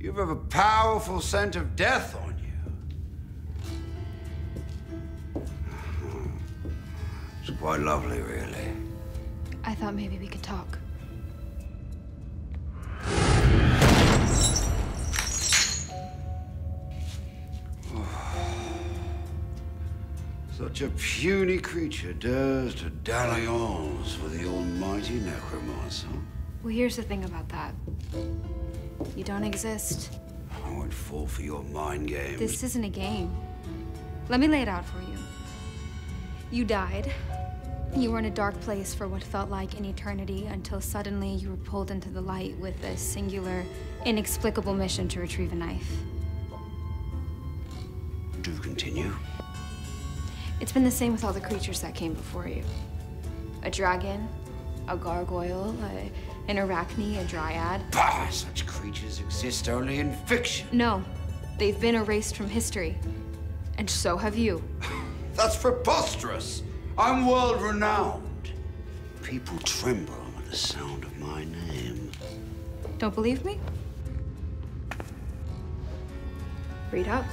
You have a powerful scent of death on you. It's quite lovely, really. I thought maybe we could talk. Such a puny creature dares to dalliance with the almighty necromancer. Well, here's the thing about that. You don't exist. I won't fall for your mind games. This isn't a game. Let me lay it out for you. You died. You were in a dark place for what felt like an eternity until suddenly you were pulled into the light with a singular, inexplicable mission to retrieve a knife. Do continue. It's been the same with all the creatures that came before you. A dragon, a gargoyle, an arachne, a dryad. Bah! Such creatures exist only in fiction. No, they've been erased from history. And so have you. That's preposterous. I'm world-renowned. People tremble at the sound of my name. Don't believe me? Read up.